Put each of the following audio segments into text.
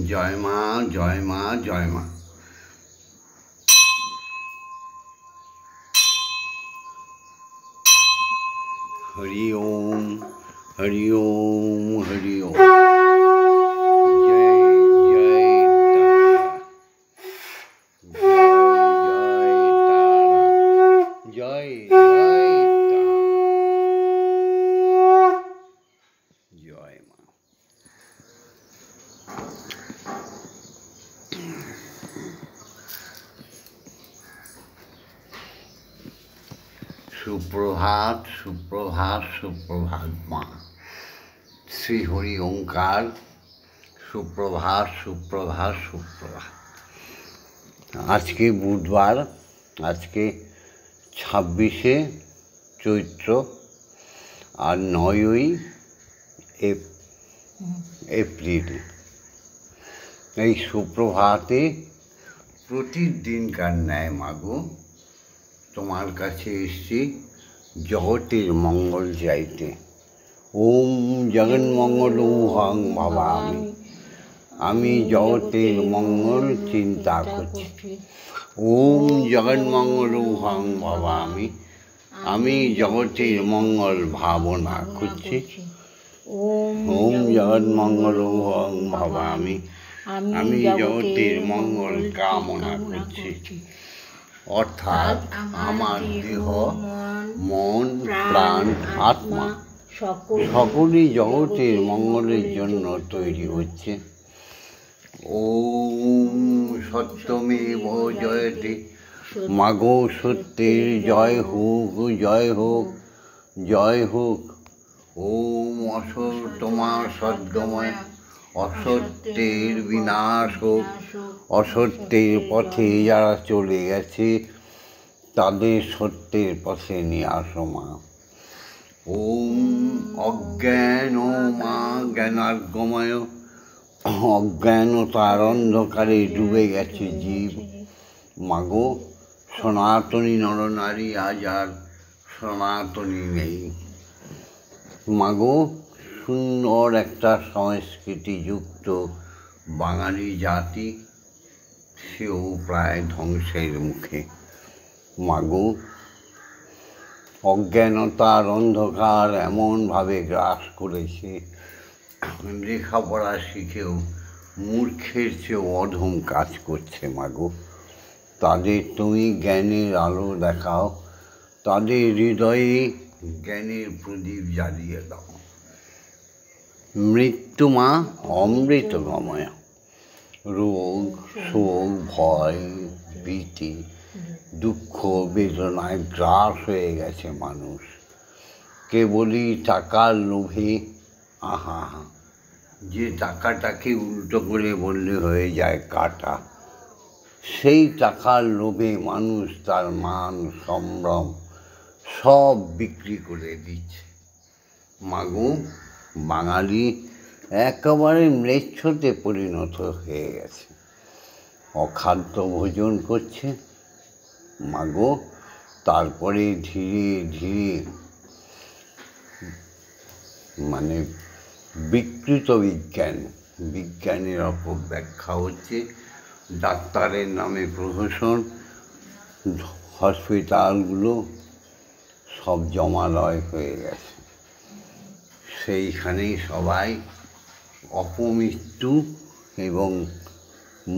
জয় মা, জয় মা, জয় মা। হরি ওম, হরি ওম, হরি ওম। জয় জয় তারা, জয় মা। সুপ্রভাত, সুপ্রভাত, সুপ্রভাত মা। শ্রী হরি ওঙ্কার। সুপ্রভাত, সুপ্রভাত, সুপ্রভাত। আজকে বুধবার, আজকে 26শে চৈত্র আর 9ই এপ্রিল। এই সুপ্রভাতে প্রতিদিনকার ন্যায় মাগো তোমার কাছে এসছি জগতের মঙ্গল চাইতে। ওম জগন্মঙ্গল হং ভাবামি, আমি জগতের মঙ্গল চিন্তা করছি। ওম জগন্মঙ্গল হং ভাবামি, আমি জগতের মঙ্গল ভাবনা করছি। ওম জগন্মঙ্গল হং ভাবামি, আমি জগতের মঙ্গল কামনা করছি। অর্থাৎ আমার দেহ, মন, প্রাণ, আত্মা সকলই জগতের মঙ্গলের জন্য তৈরি হচ্ছে। ওম সত্যমেব জয়তে, মাগো সত্যের জয় হোক, জয় হোক, জয় হোক। ওম অসত্যমা সদ্গময়, অসত্যের বিনাশ হোক। অসত্যের পথে যারা চলে গেছে তাদের সত্যের পথে নিয়ে আসো মা। ওম অজ্ঞান মা জ্ঞানার্গময়, অজ্ঞানতার অন্ধকারে ডুবে গেছে জীব। মাগো সনাতনী নরনারী আজ আর সনাতনী নেই। মাগো সুন্দর একটা সংস্কৃতিযুক্ত বাঙালি জাতি, সেও প্রায় ধ্বংসের মুখে। মাগো অজ্ঞানতার অন্ধকার এমনভাবে গ্রাস করেছে, লেখাপড়া শিখেও মূর্খের চেয়েও অধম কাজ করছে। মাগো তাদের তুমি জ্ঞানের আলো দেখাও, তাদের হৃদয়ে জ্ঞানের প্রদীপ জ্বালিয়ে দাও। মৃত্যু মা অমৃতগময়, রোগ শোক ভয় ভীতি দুঃখ বেদনায় গ্রাস হয়ে গেছে মানুষ। কেবলই টাকার লোভে, আহা যে টাকাটাকে উল্টো করে বললে হয়ে যায় কাটা, সেই টাকার লোভে মানুষ তার মান সম্ভ্রম সব বিক্রি করে দিচ্ছে। মাগো বাঙালি একেবারে ম্লেচ্ছতে পরিণত হয়ে গেছে, অখাদ্য ভোজন করছে। মাগো তারপরে ধীরে ধীরে মানে বিকৃত বিজ্ঞানের অপব্যাখ্যা হচ্ছে, ডাক্তারের নামে প্রহসন, হসপিটালগুলো সব জমালয় হয়ে গেছে। সেইখানেই সবাই অপমৃত্যু এবং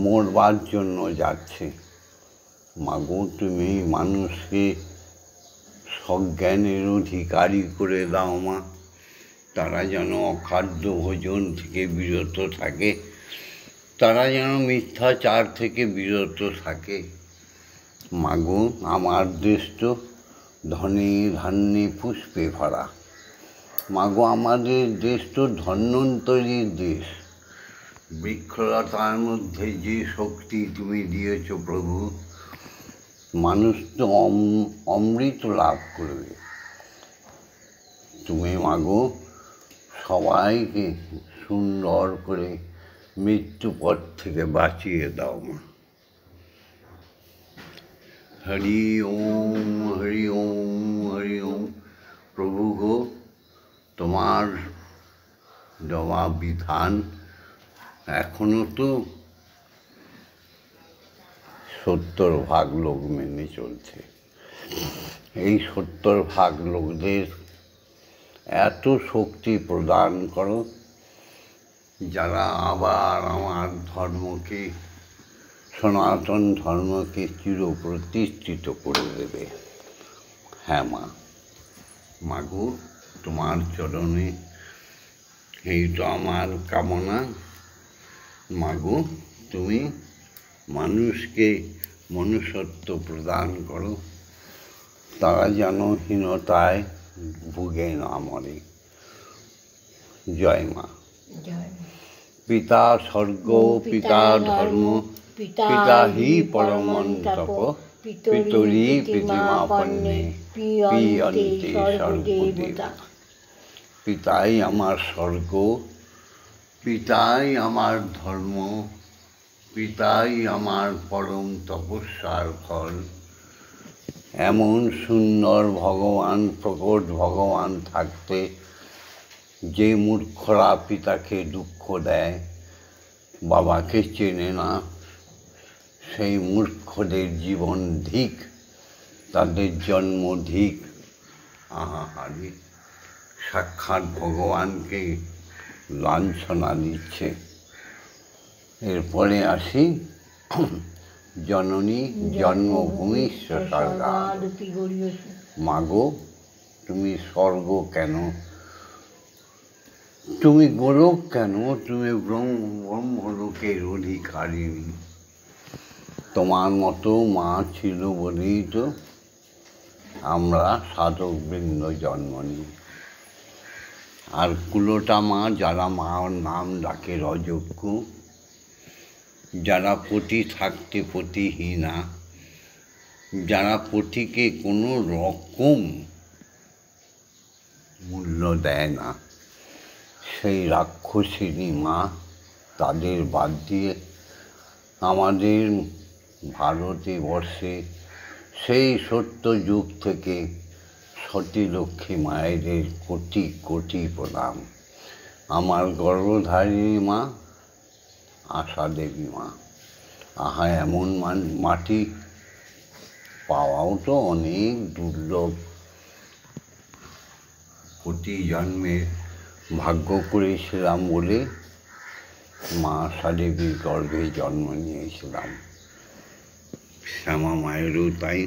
মরবার জন্য যাচ্ছে। মাগো তুমি মানুষকে সজ্ঞানের অধিকারী করে দাও মা, তারা যেন অখাদ্য ভোজন থেকে বিরত থাকে, তারা যেন মিথ্যাচার থেকে বিরত থাকে। মাগো আমার দেশ তো ধনে ধান্যে পুষ্পে ভরা। মাগো আমাদের দেশ তো ধন্বন্তরীর দেশ। বৃক্ষলতার মধ্যে যে শক্তি তুমি দিয়েছ প্রভু, মানুষ তো অমৃত লাভ করবে। তুমি মাগো সবাইকে সুন্দর করে মৃত্যুপথ থেকে বাঁচিয়ে দাও মা। হরি ওম, হরি ওম, হরি ওম। প্রভু গো, তোমার দেওয়া বিধান এখনো তো 70 ভাগ লোক মেনে চলছে। এই 70 ভাগ লোকদের এত শক্তি প্রদান করো যারা আবার আমার ধর্মকে, সনাতন ধর্মকে চিরপ্রতিষ্ঠিত করে দেবে। হ্যাঁ মা, মাগো তোমার চরণে এই তো আমার কামনা। মাগো তুমি মানুষকে মনুষ্যত্ব প্রদান করো, তারা যেন হীনতায় ভুগে না মরে। জয় মা। পিতা স্বর্গ, পিতা ধর্ম, পিতা হি পরমন্তপ, পিতরি প্রতিমাপন্নে পিয়ন্তি সর্বদেবতা। পিতাই আমার স্বর্গ, পিতাই আমার ধর্ম, পিতাই আমার পরম তপস্যার ফল। এমন সুন্দর ভগবান, প্রকট ভগবান থাকতে যে মূর্খরা পিতাকে দুঃখ দেয়, বাবাকে চেনে না, সেই মূর্খদের জীবন ধিক, তাদের জন্ম ধিক। আহাহারি, সাক্ষাৎ ভগবানকে লাঞ্ছনা দিচ্ছে। এরপরে আসি জননী জন্মভূমি স্বর্গাৎ। মাগো তুমি স্বর্গ কেন, তুমি গোলক কেন, তুমি ব্রহ্মলোকের অধিকারিণী। তোমার মতো মা ছিল বলেই তো আমরা সাধকবৃন্দ জন্ম নিই। আর কুলোটা মা, যারা মার নাম ডাকে অযোগ্য, যারা পতি থাকতে পতিহীনা, যারা পতিকে কোনো রকম মূল্য দেয় না, সেই রাক্ষসিনী মা, তাদের বাদ দিয়ে আমাদের ভারতবর্ষে সেই সত্য যুগ থেকে সতী লক্ষ্মী মায়েদের কোটি কোটি প্রণাম। আমার গর্ভধারিণী মা, আশা দেবী মা। আহা, এমন মাটি পাওয়াও তো অনেক দুর্লভ। কোটি জন্মের ভাগ্য করেছিলাম বলে মা আশা দেবীর গর্ভে জন্ম নিয়েছিলাম। শ্যামা মায়েরও তাই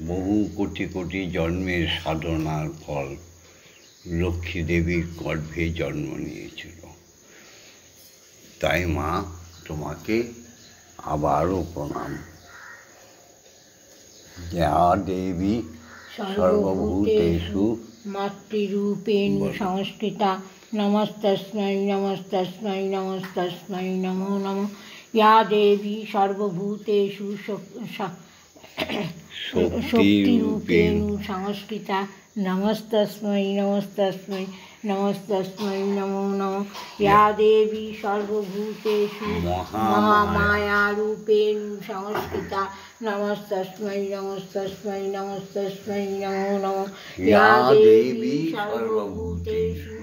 বহু কোটি কোটি জন্মের সাধনার ফল লক্ষ্মী দেবীর গর্ভে জন্ম নিয়েছিল। তাই মা তোমাকে আবারও প্রণাম। যা দেবী সর্বভূতেষু মাতৃরূপেণ সংস্কৃতা নমস্তস্मै নমস্তস্मै নমস্তস্मै নমো নমঃ। या देवी सर्वभूतेषु शक्तिरूपेण संस्कृता नमस्तस्मै नमस्तस्मै नमस्तस्मै नमो नमः। या देवी सर्वभूतेषु महामायारूपेण संस्कृता नमस्तस्मै नमस्तस्मै नमस्तस्मै नमो नमः। या देवी सर्वभूतेषु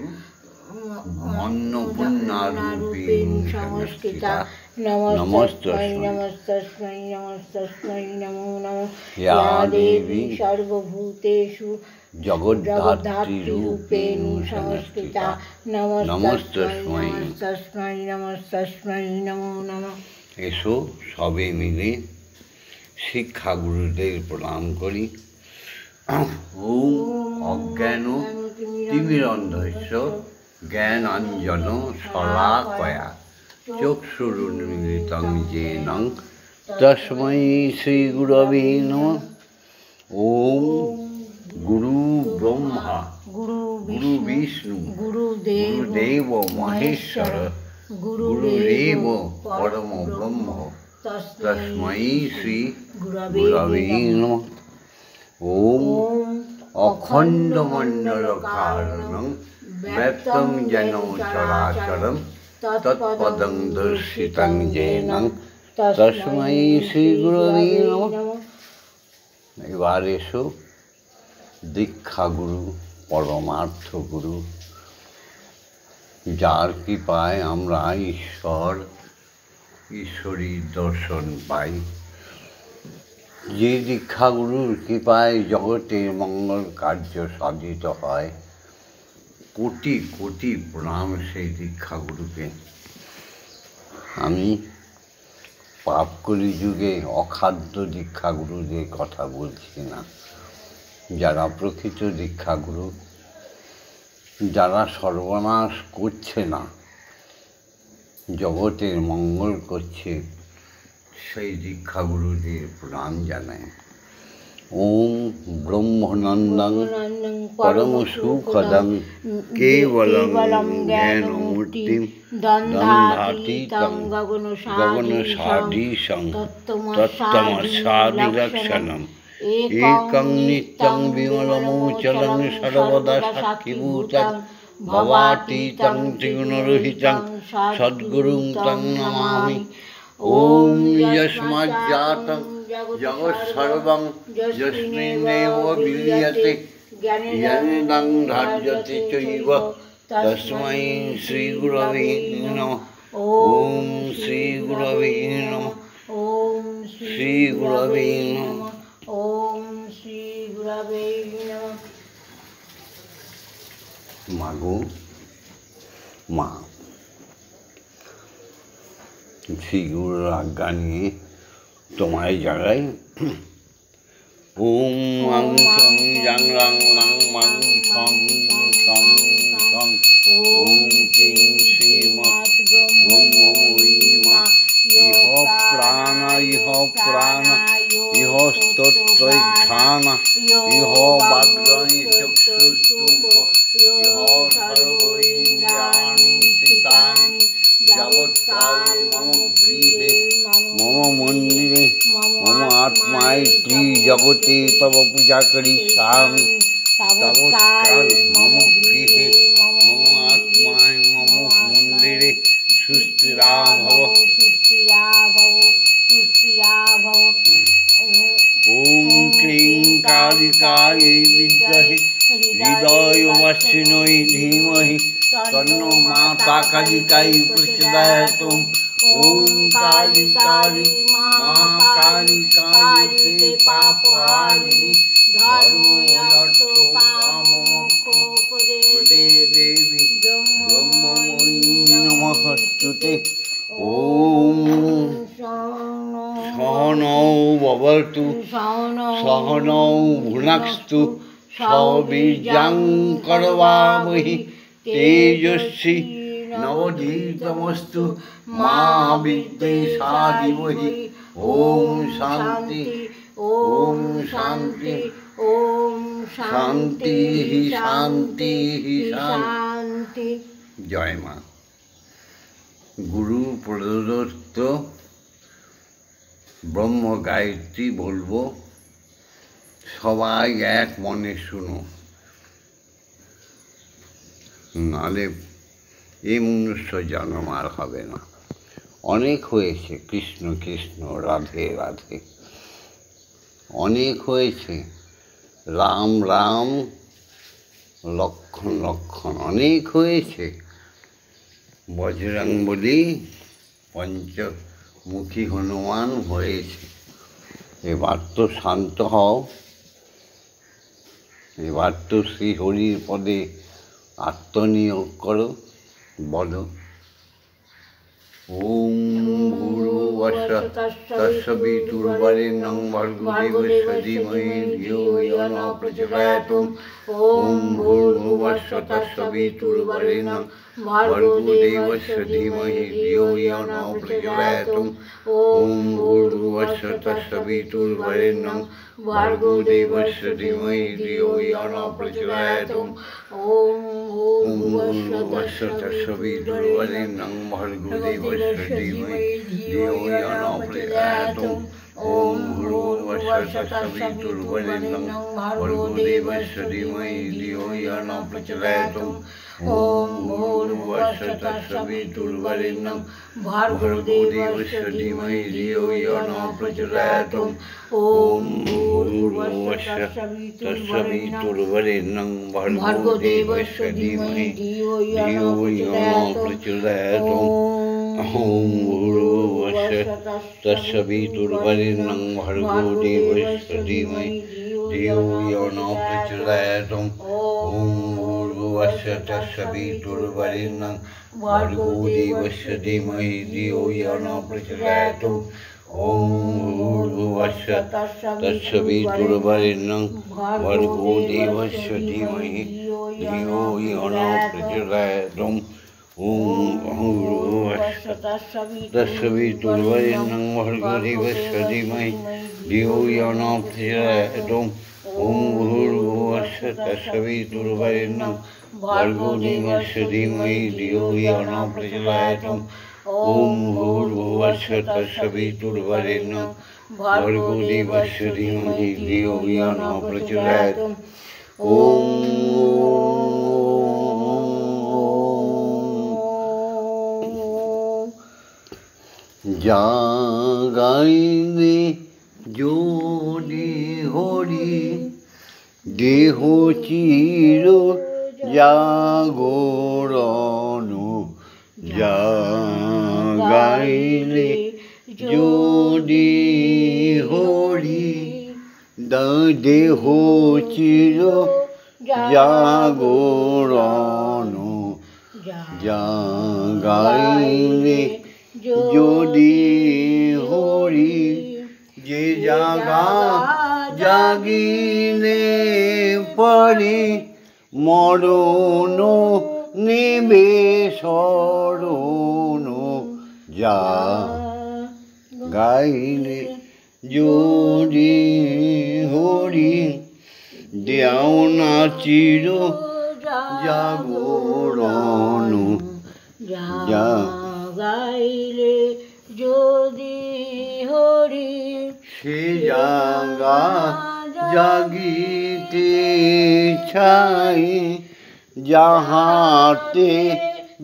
अन्नपूर्णारूपेण संस्कृता नमस्तस्मै नमस्तस्मै नमस्तस्मै नमो नमः। या देवी सर्वभूतेषु जगद्धात्रीरूपेण संस्कृता नमस्तस्मै नमस्तस्मै नमस्तस्मै नमो नमः। এসো সবে মিলে শিক্ষা গুরুদের প্রণাম করি। ওম অজ্ঞান তিমিরন্ধস্য জ্ঞানাঞ্জন শলাকয়া চক্ষুরুন্মিলিতং येन তস্मै শ্রীগুরবে নমঃ। ওম গুরু ব্রহ্মা গুরু বিষ্ণু গুরুদেব মহেশ্বর গুরুরেব পরম ব্রহ্ম তস্मै শ্রী গুরবে নমঃ। ওম অখণ্ডমণ্ডলকারণং ব্যক্তং যেন চরাচরম তৎপদং দর্শিতং যেন তস্मै শ্রী গুরবে নমঃ। এবার এসো দীক্ষা গুরু, পরমার্থ গুরু, যার কৃপায় আমরা ঈশ্বরীর দর্শন পাই। যে দীক্ষাগুরুর কৃপায় জগতের মঙ্গল কার্য সাধিত হয়, কোটি কোটি প্রণাম সেই দীক্ষাগুরুকে। আমি পাপকলি যুগে অখাদ্য দীক্ষাগুরুদের কথা বলছি না, যারা প্রকৃত দীক্ষাগুরু, যারা সর্বনাশ করছে না, জগতের মঙ্গল করছে, সেই দীক্ষাগুরুদের প্রণাম জানাই। ওম ব্রহ্মনন্দং পরম সুখদং কেবলং জ্ঞানমূর্তিং দন্ধাতীতং গগনসাধীশং তত্ত্বমস্যাদিলক্ষণং একং নিত্যং বিমলমোচলং সর্বদা সাক্ষীভূতং ভবাতীতং ত্রিগুণরহিতং সদ্গুরুং তং নমামি। ওম যস্মাজ্জাতং জগৎসর্বং যস্মিন্নেব বিলীয়তে জ্ঞানেন ধার্যতে চৈব তস্मै শ্রীগুরবে নমঃ। ওম শ্রীগুরবে নমঃ। ওম শ্রীগুরবে নমঃ। ওম শ্রীগুরবে নমঃ। মাগো মা, শ্রীগুরুর আজ্ঞা নিয়ে তোমায় জাগাই। ওম আং সং জাং রাং লাং মাং সং সং সং। ওম কিং শ্রীমৎ ব্রহ্মময়ী মা ইহ প্রাণ ইহ প্রাণ ইহ স্তোত্রঘ্রাণ ইহ বাগ্রয় চক্ষুস্তূপ ইহ সর্বৈন্দ্রিয়াণি স্থিতানি যাবৎকাল মম গৃহে মম মন্দিরে মম আত্মায়ত্রী জগতে তব পূজা করিষ্যামি। তাবৎকাল মম গৃহে মম আত্মায় মম মন্দিরে সুস্থিরা ভব। ওম ক্লীং কালিকাयै বিদ্মহে হৃদয়বস্তিন্যৈ ধীমহি তন্নো মাতা কালিকাই প্রচোদয়াৎ। ওম কালী কালী মহাকালী কালী পাপহারিণী ধর্মর্থ কাম মোক্ষপ্রদে দেবী ব্রহ্মময়ী নমস্তুতে। ওম সহনৌ ভবতু সহনৌ ভুনক্তু সহ বীর্যং করবাবহি তেজস্বী নবধীতমস্তু মা বিদ্বেষাদিবহি। ওম শান্তি ওম শান্তি ওম শান্তি শান্তি শান্তি। জয় মা। গুরু প্রদত্ত ব্রহ্ম গায়ত্রী বলবো, সবাই এক মনে শুনো, নালে এই মনুষ্য জন্ম আর হবে না। অনেক হয়েছে কৃষ্ণ কৃষ্ণ রাধে রাধে, অনেক হয়েছে রাম রাম লক্ষণ লক্ষণ, অনেক হয়েছে বজরংবলী পঞ্চমুখী হনুমান হয়েছে। এবার তো শান্ত হও, এবার তো শ্রীহরির পদে আত্মনিয়োগ করো। বলো ওম ভূর্ভুবস্সুঃ তস্সবিতুর্বরেণ্যং ভর্গো দেবস্য ধীমহি ধিয়ো ইয়ো ন প্রচোদয়াৎ। ওম ভূর্ভুবস্সুঃ তস্সবিতুর্বরেণ্যং ভর্গো দেবস্য ধীমহি ধিয়ো ইয়ো ন প্রচোদয়াৎ। ওম ভূর্ভুবস্সুঃ তস্সবিতুর্বরেণ্যং ভর্গো দেবস্য ধীমহি ধিয়ো ইয়ো ন প্রচোদয়াৎ। ওম ভূর্ভুবস্সুঃ তস্সবিতুর্বরেণ্যং ভর্গো দেবস্য ধীমহি ধিয়ো ইয়ো ন প্রচোদয়াৎ। ওম ভূর্ভুবস্সুঃ वर्ष तत्सवितुर्वरेण्यं भर्गो देवस्य धीमहि धियो यो न प्रचोदयात् ॐ भूर्भुवः तत्सवितुर्वरेण्यं भर्गो देवस्य धीमहि धियो यो न प्रचोदयात् ॐ भूर्भुवः तत्सवितुर्वरेण्यं भर्गो देवस्य धीमहि धियो यो न प्रचोदयात् ॐ भूर्भुवः तत्सवितुर्वरेण्यं भर्गो देवस्य धीमहि धियो यो न प्रचोदयात् ॐ भूर्भुवः तत्सवितुर्वरेण्यं भर्गो देवस्य धीमहि धियो यो न प्रचोदयात् ॐ भूर्भुवः तत्सवितुर्वरेण्यं भर्गो देवस्य धीमहि धियो यो न प्रचोदयात् ॐ भूर्भुवः तत्सवितुर्वरेण्यं भर्गो देवस्य धीमहि धियो यो न प्रचोदयात् ॐ भूर्भुवः तत्सवितुर्वरेण्यं भर्गो देवस्य धीमहि धियो यो न प्रचोदयात् ॐ भूर्भुवः तत्सवितुर्वरेण्यं भर्गो देवस्य धीमहि धियो यो न प्रचोदयात् জাগাইলে যদি হরি দেহ চির জাগরণ জাগাইলে যদি হরি দেহ চির জাগরণ জাগাইলে যদি হরি যে জাগা জাগিলে পরে মরণ নেবে শরণ যা গাইলে যদি হরি দেও না চির জাগরণ যা গাইলে যদি হরি সে জাগা জাগিতে ছাই যাহাতে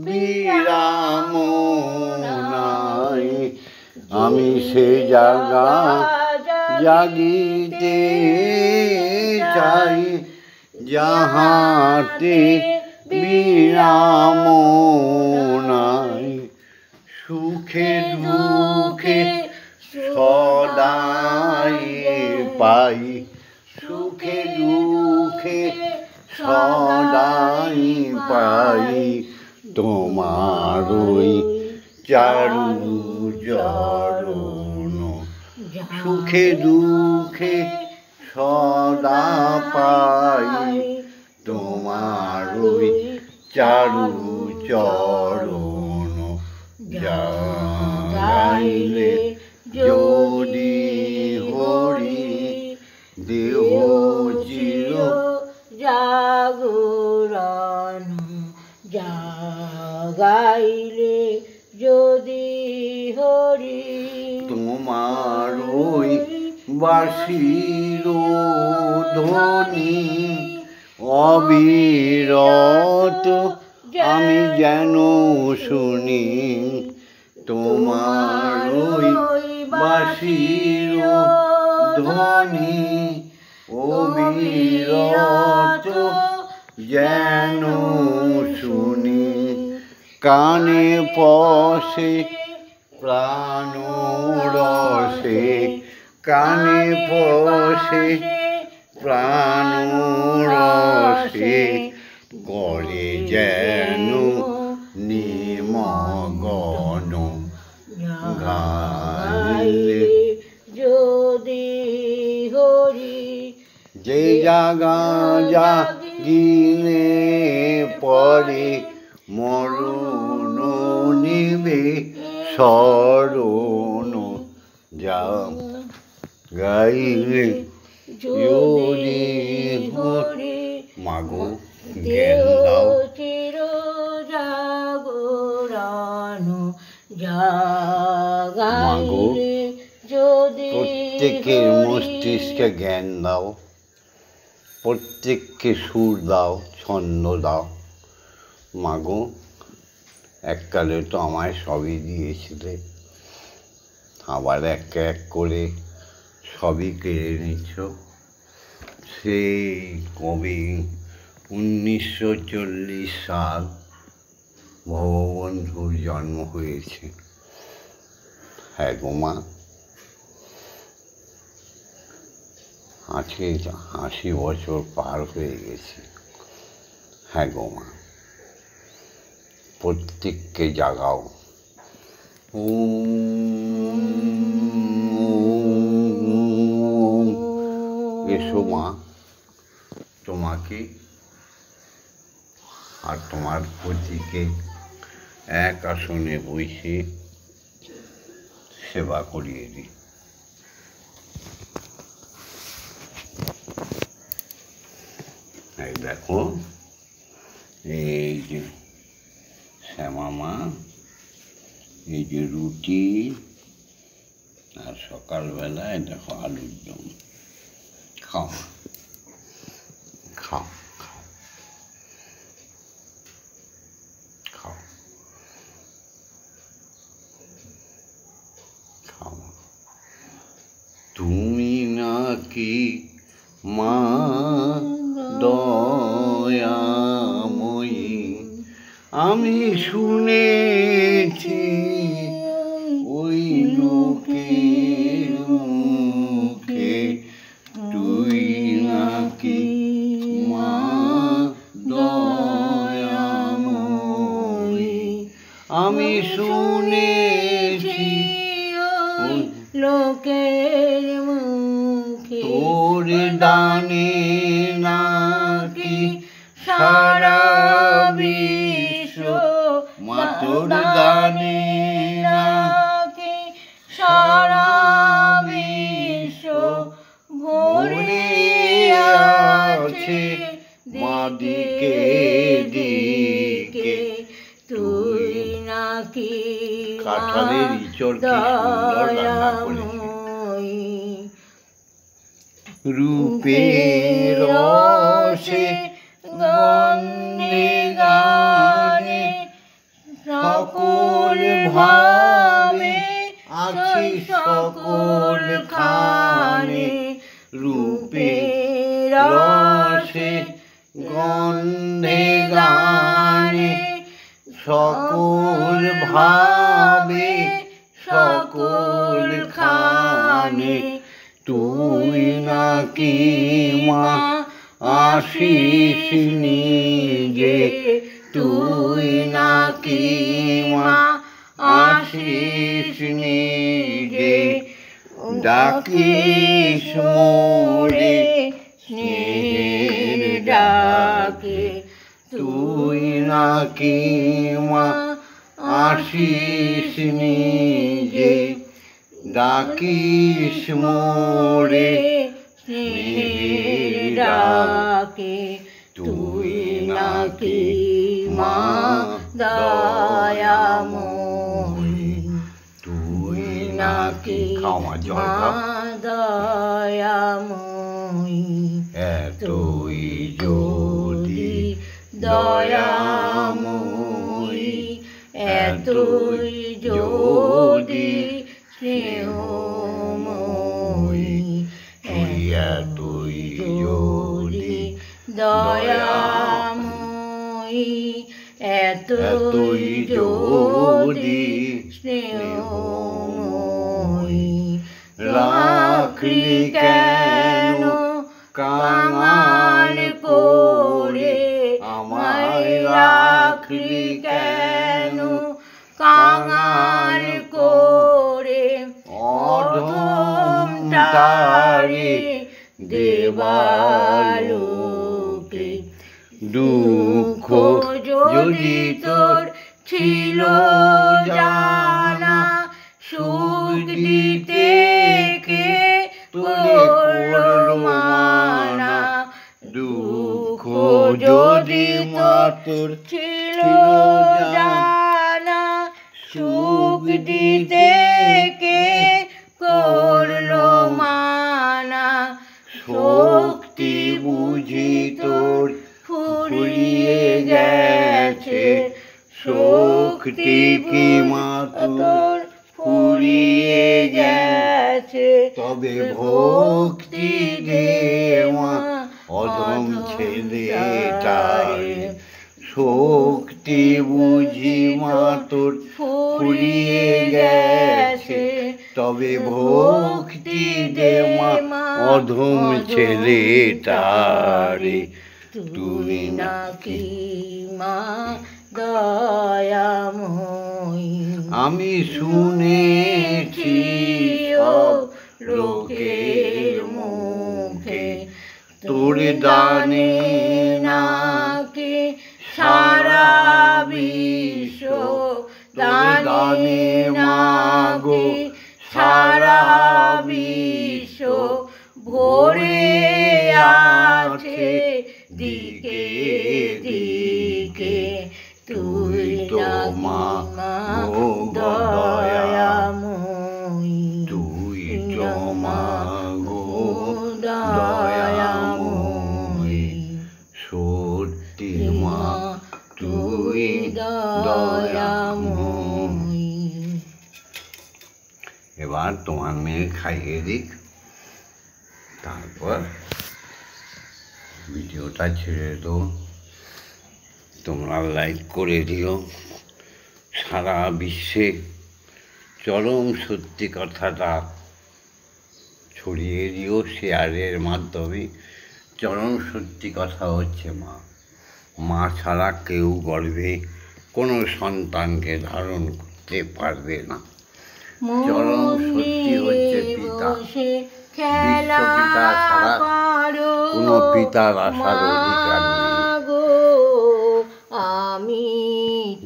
বিরাম নাই আমি সে জাগা জাগিতে চাই যাহাতে বিরাম নাই সুখে দুঃখে সদাই পাই সুখে দুঃখে সদাই পাই তোমারই চারু চরণ সুখে দুঃখে সদা পাই তোমারই চারু চরণ জাগাইলে যদি হরি দেহ চির জাগরণ জাগাইলে যদি হরি তোমারই বাঁশির ধ্বনি অবিরত আমি যেন শুনি তোমারই বাঁশির ধ্বনি অবিরত যেন শুনি কানে পশে প্রাণ রসে কানে পশে প্রাণ রসে করে যেন নিমগ্ন গাইলে যদি হরি যে জাগা জাগিলে পরে মরণ নিবে শরণ যা গাইলে যদি হরি মাগো জ্ঞান দাও চির জাগরণ জাগাইলে যদি প্রত্যেকের হরি মস্তিষ্কে জ্ঞান দাও, প্রত্যেককে সুর দাও, ছন্দ দাও। মাগো, এককালে তো আমায় সবই দিয়েছিলে, আবার এক এক করে সবই কেড়ে নিচ্ছ। সেই কবি 1940 সাল ভববন্ধুর জন্ম হয়েছে। হ্যাঁ গো মা, আজকে 80 বছর পার হয়ে গেছে। হ্যাঁ গো মা, প্রত্যেককে জাগাও। এসো মা, তোমাকে আর তোমার পতিকে এক আসনে বসে সেবা করিয়ে দিই। এই দেখো, এই যে শ্যামা মা, এই যে রুটি, আর সকালবেলায় দেখো আলুর দম। খাও মা, খাও খাও খাও খাও। তুমি নাকি মা দয়াময়ী, আমি শুনেছি ওই লোকের মুখে, তুই নাকি মা দয়াময়ী। আমি শুনেছি ওই লোকের মুখে, তোর দানে নাকি সারা বিশ্ব, মা তোর দানে নাকি সারা বিশ্ব ভরে আছে মা দিকে দিকে। তুই নাকি কাঁঠালের ইঁচড় কি সুন্দর রান্না করেছে। দয়াময়ী। রূপের রসে গন্ধে গানে সকল ভাবে আছি সকল খানে। রূপের রসে গন্ধে গানে সকল ভাবে সকল খানে। তুই নাকি মা আসিস নিজে, তুই নাকি মা আসিস নিজে। ডাকিস মোরে স্নেহের ডাকে, তুই নাকি মা আসিস নিজে। ডাকিস মোরে স্নেহের ডাকে, তুই নাকি মা দয়াময়ী। তুই নাকি খাওয়া জল মা দয়াময়ী। এতই যদি দয়াময়ী, এতই যদি স্নেহময়ী, তুই এতই যদি দয়াময়ী, এতই যদি স্নেহময়ী। রাখলি কেন কাঙাল করে আমায়, রাখলি কেন কাঙাল করে অধমটারে দেবালোকে। দুঃখ যদি তোর ছিল জানা, সুখ দিতে কে করলো মানা। দুঃখ যদি মা তোর ছিল জানা, সুখ দিতে কে থেকে মা তোর ফুরিয়ে গেছে, তবে ভক্তি দে মা অধম ছেলেটার। শক্তি বুঝি মা তোর ফুরিয়ে গেছে, তবে ভক্তি দে মা অধম ছেলেটারে। তুই নাকি মা দয়াময়ী, আমি শুনেছি লোকের মুখে, তোর দানে নাকি সারা বিশ্ব, তোর দানে মাগো সারা বিশ্ব ভরে আছে দিকে দিকে। তুই তো মা গো দয়াময়ী, তুই তো মা গো দয়াময়ী, সত্যি মা তুই দয়াময়ী। এবার তোমার মেয়ে খাইয়ে দিক, তারপর ভিডিওটা ছেড়ে দাও। তোমরা লাইক করে দিও, সারা বিশ্বে চরম সত্যি কথাটা ছড়িয়ে দিও শেয়ারের মাধ্যমে। চরম সত্যি কথা হচ্ছে মা, মা ছাড়া কেউ গর্ভে কোনো সন্তানকে ধারণ করতে পারবে না। চরম সত্যি হচ্ছে পিতা, বিশ্বপিতা ছাড়া কোনো পিতার আসার অধিকার নেই। আমি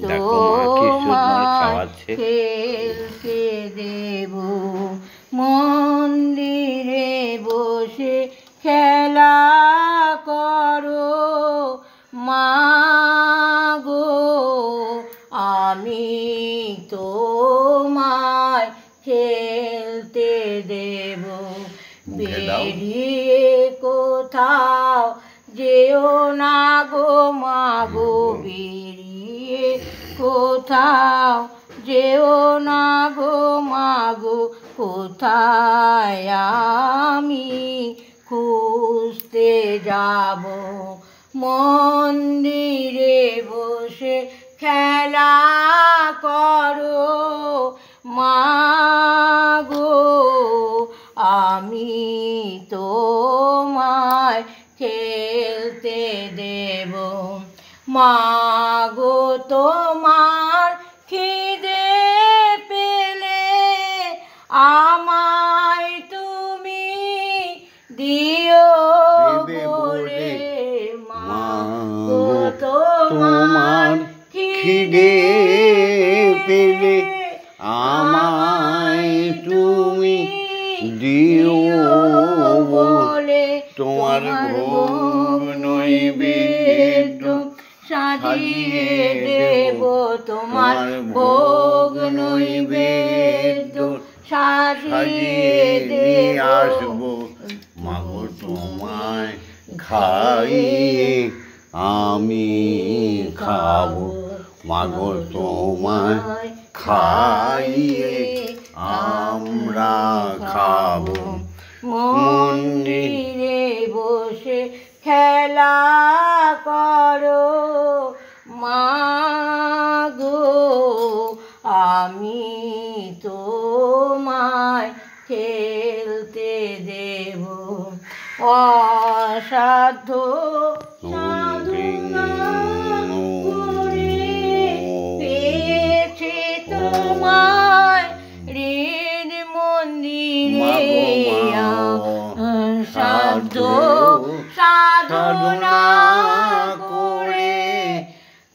দেখো মা কি সুন্দর খাওয়াচ্ছে। খেলতে দেব মন্দিরে বসে খেলা করো মা গো, আমি তোমায় খেলতে দেব। বেরিয়ে কোথাও যেও না গো মা গো, বেরিয়ে কোথাও যেও না গো মা গো, কোথায় আমি খুঁজতে যাব। মন্দিরে বসে খেলা করো মা গো, আমি তোমায় খেলতে দেব। মা গো তোমার খিদে পেলে আমায় তুমি দিও বলে, মা গো তোমার খিদে পেলে আমায় তুমি দিও বলে, তোমার ভোগ নৈবেদ্য সাজিয়ে দেব, তোমার ভোগ নৈবেদ্য সাজিয়ে দিয়ে আসবো। মাগো তোমায় খাইয়ে আমি খাবো, মাগো তোমায় খাইয়ে আমরা খাবো। মন্দিরে বসে খেলা করো মা গো, আমি তোমায় খেলতে দেব। অসাধ্য সাধনা করে পেয়েছে তোমায় হৃদ মন্দিরে, সাধ্য সাধনা করে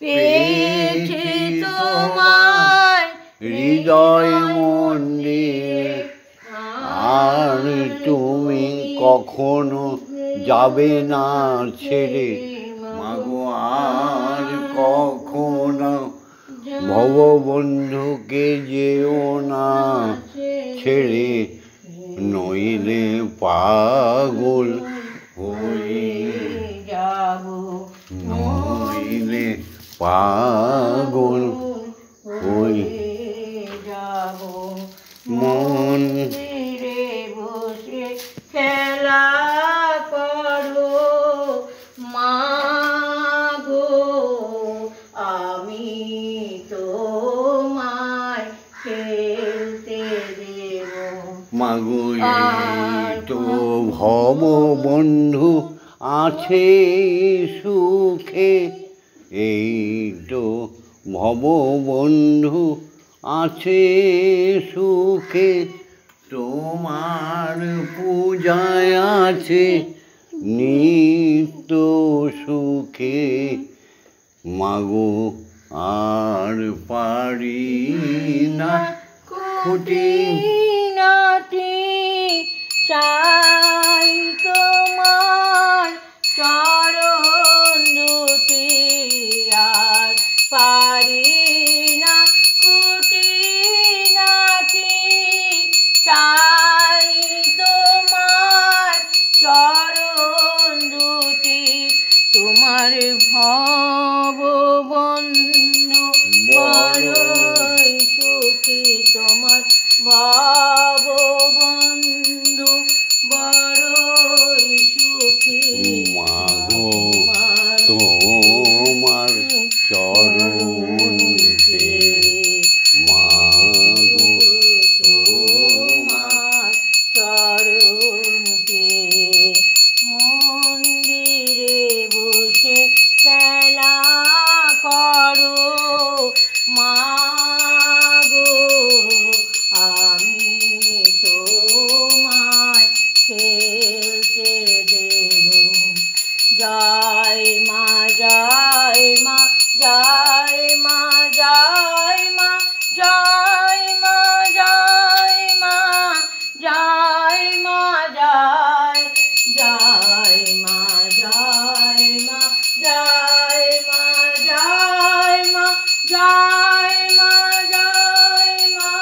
পেয়েছে তোমায় হৃদয় মন্দিরে। আর তুমি কখনো যাবে না ছেড়ে, মাগো আর কখনো ভববন্ধুকে যেও না ছেড়ে, নইলে পাগল হয়ে যাব, নইলে পাগল মন্দিরে বসে খেলা করো মা গো, আমি তোমায় খেলতে দেব। মাগো এই তো ভব বন্ধু আছে সুখে, এই তো ভব বন্ধু আছে সুখে, তোমার পূজায় আছে নিত্য সুখে। মাগো আর পারি না খুঁটিনাটি চাই তোমার চরণ দুটি, আর পারি না খুঁটিনাটি চাই তোমার চরণ দুটি। তোমার ভব বন্ধু বড়ই সুখী, তোমার ভব বন্ধু বড়ই সুখী। মাগো তোমার চরণে, মাগো তোমার চরণে মন্দিরে বসে খেলা করো মা গো, আমি তোমায় খেলতে দেব। জয় মা জয় মা জয় মা জয় মা জয় মা জয় মা জয় মা জয় জয় মা জয় মা জয় মা জয় মা জয় মা জয় মা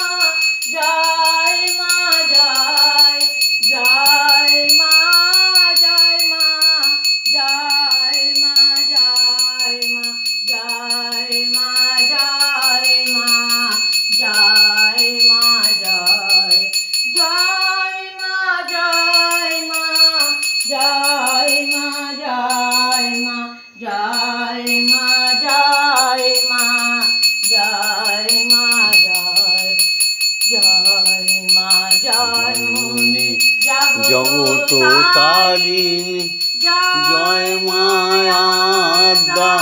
জয় মা জয় জয় মা জয় মা জয় মা জয় মা জয় মা জয় মা জয় মা জয় জয় মা জয় মা জয় মা জয় মা জয় মা জয় মা জয় মা জয় জয় মা জননী জগত তারিণী জয় মায়াদা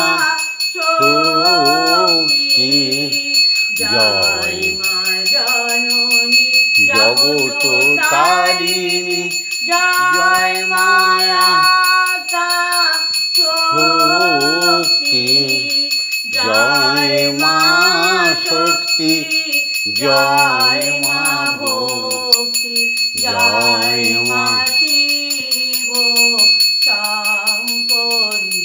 শক্তি, জয় মা জননী জগত তারিণী জয় মায়াদা শক্তি, জয় মা শক্তি, জয় মা ভক্তি, জয় মা শিব শঙ্করী,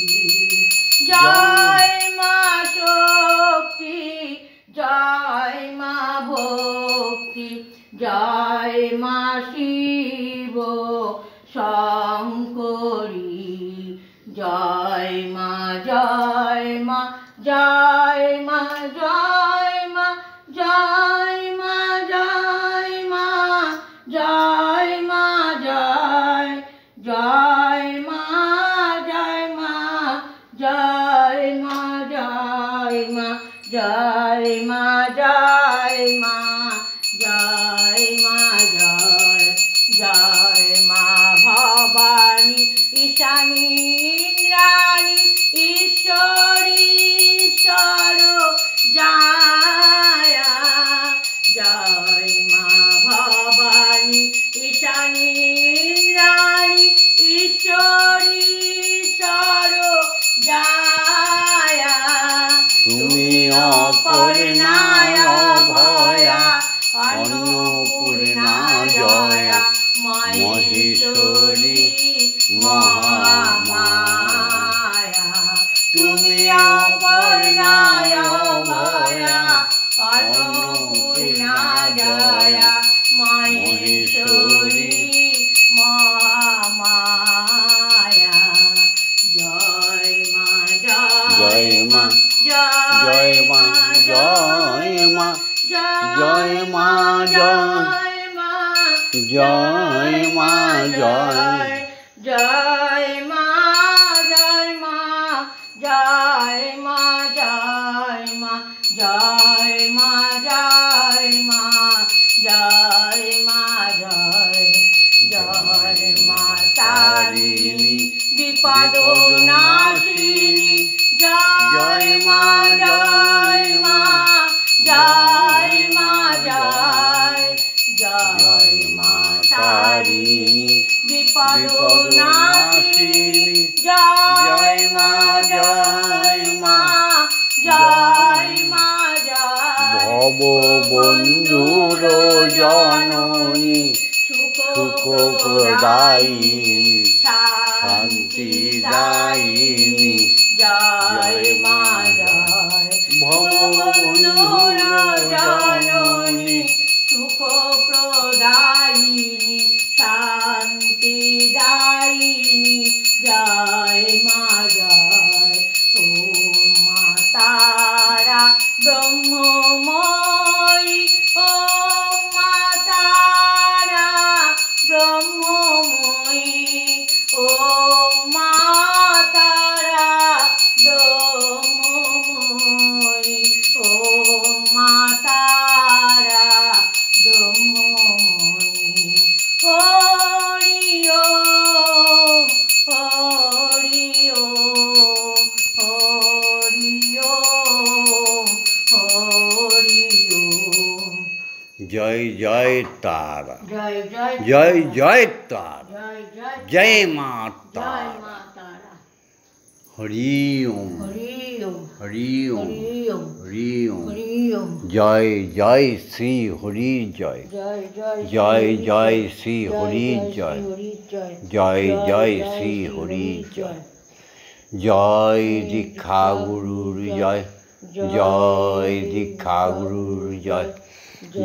জয় মা শক্তি, জয় মা ভক্তি, জয় মা শিব শঙ্করী, জয় মা জয় মা জয় মা জয় মা জয় মা জয় মা জয় মা জয় জয় মা জয় মা জয় মা জয় মা জয় মা জয় মা জয় মা জয় জয় মা ভবানী ঈশানী ইন্দ্রাণী ঈশ্বরী ঈশ্বর জায়া, জয় মা ভবানী ঈশানী ইন্দ্রাণী ঈশ্বরী ঈশ্বর জায়া, তুমি অপর্ণায় ভয়া অন্নপূর্ণা জয়া, মহেশ্বরী মহামায়া। তুমি অপর্ণায় ভয়া অন্নপূর্ণা জয়া, মহেশ্বরী মহামায়া। জয় মা জয় মা জয় মা জয় মা জয় মা জয় জয় মা জয় মা জয় জয় মা জয় মা জয় মা জয় মা জয় মা জয় মা জয় মা জয় জয় মা তারিণী বিপদ নাশিনী জয় মা জয় মা জয় মা জয় জয় মা তারিণী বিপদ নাশিনী জয় মা জয় মা জয় মা জয় ভব বন্ধুর জননী সুখ প্রদায়িনী শান্তি দায়িনী জয় মা জয় ভব বন্ধুর জননী সুখ প্রদায়িনী শান্তি দায়িনী জয় মা জয় ওম মা তারা ব্রহ্মময়ী ওম মা তারা ব্রহ্মময়ী ওম মা তারা ব্রহ্মময়ী ওম মা তারা ব্রহ্মময়ী হরি ওম হরি ওম হরি ওম হরি ওম জয় জয় তারা জয় জয় জয় জয় তারা জয় জয় জয় মা জয় তারা মা তারা হরি ওম হরি ওম হরি ওম হরি ওম হরি ওম হরি ওম জয় জয় শ্রী হরি জয় জয় জয় জয় জয় শ্রী হরি জয় হরি জয় জয় জয় শ্রী হরি জয় জয় দীক্ষা গুরুর জয় জয় দীক্ষা গুরুর জয়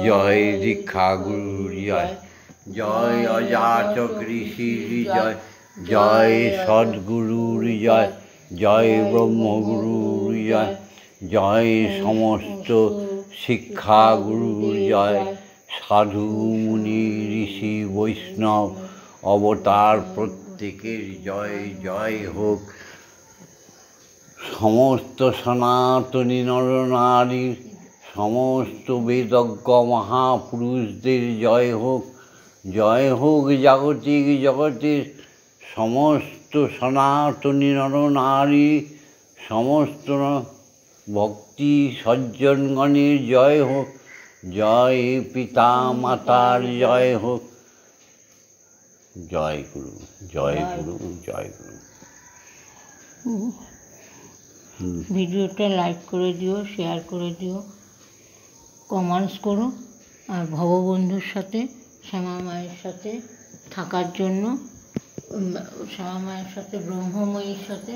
জয় দীক্ষা গুরুর জয় জয় অজাচক ঋষির জয় জয় সদ্গুরুর জয় জয় ব্রহ্মগুরুর জয় জয় সমস্ত শিক্ষাগুরুর জয় সাধু মুনি ঋষি বৈষ্ণব অবতার প্রত্যেকের জয় জয় হোক। সমস্ত সনাতনী নরনারীর সমস্ত বেদজ্ঞ মহাপুরুষদের জয় হোক। জয় হোক জাগতিক জগতের সমস্ত সনাতনী নরনারী সমস্ত ভক্তি সজ্জনগণের জয় হোক। জয় পিতা মাতার জয় হোক। জয় গুরু জয় গুরু জয় গুরু। ভিডিওটা লাইক করে দিও, শেয়ার করে দিও, কমেন্টস করো। আর ভববন্ধুর সাথে শ্যামা মায়ের সাথে থাকার জন্য, শ্যামা মায়ের সাথে ব্রহ্মময়ীর সাথে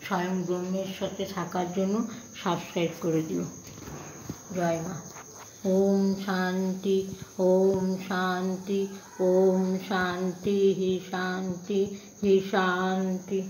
স্বয়ং ব্রহ্মের সাথে থাকার জন্য সাবস্ক্রাইব করে দিও। জয় মা। ওম শান্তি ওম শান্তি ওম শান্তি হি শান্তি হি শান্তি।